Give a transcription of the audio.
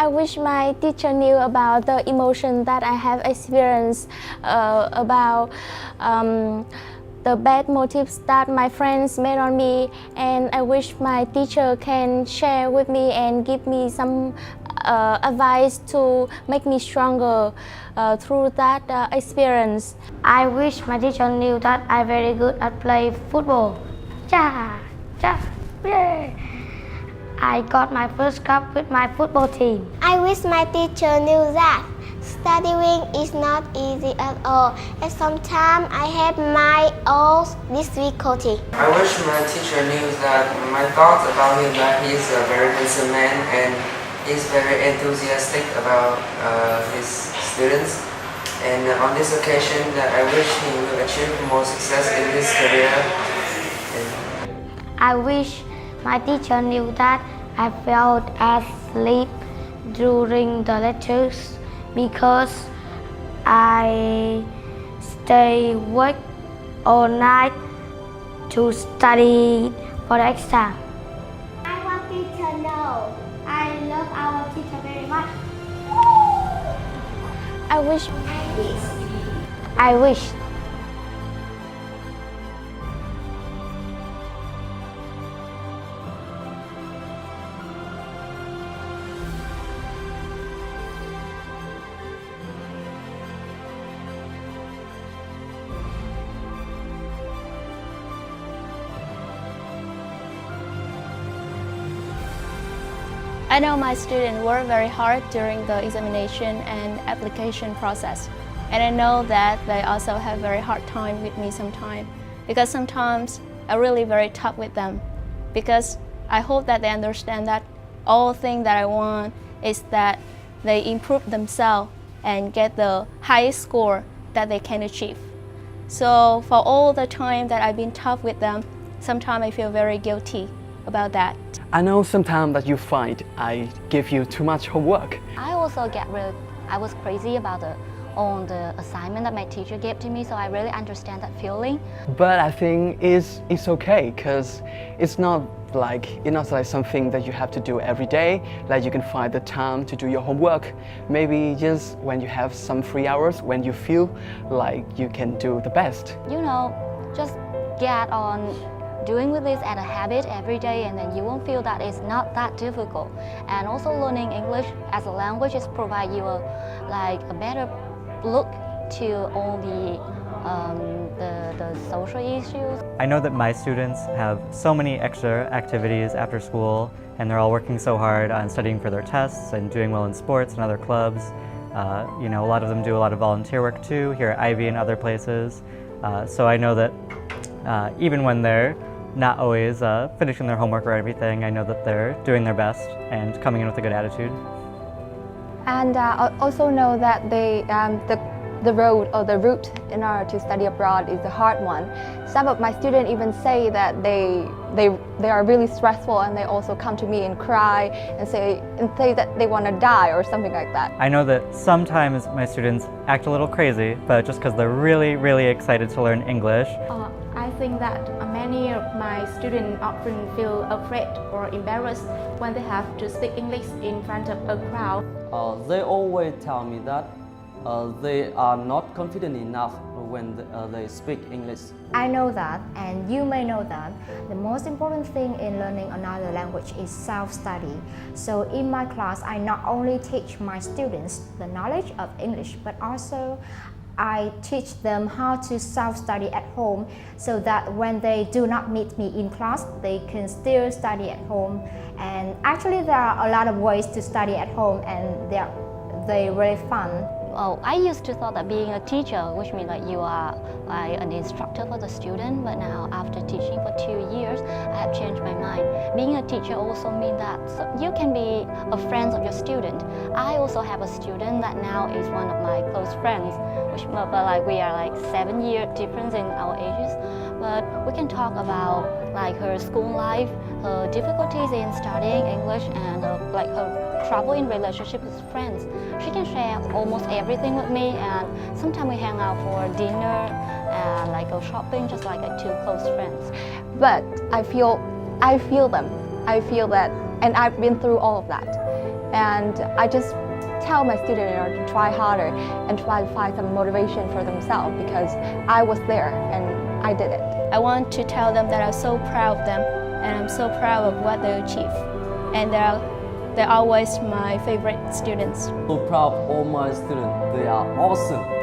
I wish my teacher knew about the emotion that I have experienced, about the bad motives that my friends made on me, and I wish my teacher can share with me and give me some advice to make me stronger through that experience. I wish my teacher knew that I'm very good at playing football. Cha, cha, yay! I got my first cup with my football team. I wish my teacher knew that studying is not easy at all, and sometimes I have my own difficulty. I wish my teacher knew that my thoughts about him, that he's a very handsome man and he's very enthusiastic about his students. And on this occasion, that I wish he will achieve more success in his career. I wish my teacher knew that I felt asleep during the lectures because I stay awake all night to study for the exam. I want you to know I love our teacher very much. I wish I wish I know my students work very hard during the examination and application process. And I know that they also have very hard time with me sometimes, because sometimes I'm really very tough with them. Because I hope that they understand that all thing that I want is that they improve themselves and get the highest score that they can achieve. So for all the time that I've been tough with them, sometimes I feel very guilty about that. I know sometimes that you find I give you too much homework. I also I was crazy about on the assignment that my teacher gave to me, so I really understand that feeling. But I think it's okay, because it's not like something that you have to do every day. Like you can find the time to do your homework. Maybe just when you have some free hours, when you feel like you can do the best. You know, just get on doing with this as a habit every day, and then you won't feel that it's not that difficult. And also learning English as a language is provide you a better look to all the social issues. I know that my students have so many extra activities after school, and they're all working so hard on studying for their tests and doing well in sports and other clubs. You know, a lot of them do a lot of volunteer work too, here at Ivy and other places. So I know that even when they're not always finishing their homework or everything, I know that they're doing their best and coming in with a good attitude. And I also know that the road or the route in order to study abroad is a hard one. Some of my students even say that they are really stressful, and they also come to me and cry and say that they want to die or something like that. I know that sometimes my students act a little crazy, but just because they're really, really excited to learn English. I think that many of my students often feel afraid or embarrassed when they have to speak English in front of a crowd. They always tell me that they are not confident enough when they speak English. I know that, and you may know that, the most important thing in learning another language is self-study. So in my class, I not only teach my students the knowledge of English, but also I teach them how to self-study at home, so that when they do not meet me in class, they can still study at home. And actually there are a lot of ways to study at home, and they're really fun. Well, I used to thought that being a teacher, which means that you are like an instructor for the student, but now after teaching for 2 years, I have changed my mind. Being a teacher also means that you can be a friend of your student. I also have a student that now is one of my close friends, which but like we are like 7-year difference in our ages. But we can talk about like her school life, her difficulties in studying English, and like her trouble in relationship with friends. She can share almost everything with me, and sometimes we hang out for dinner and like go shopping, just like two close friends. But I feel them. I feel that, and I've been through all of that. And I just tell my students to try harder and try to find some motivation for themselves because I was there and I did it. I want to tell them that I'm so proud of them and I'm so proud of what they achieve. And they're always my favorite students. So proud of all my students. They are awesome.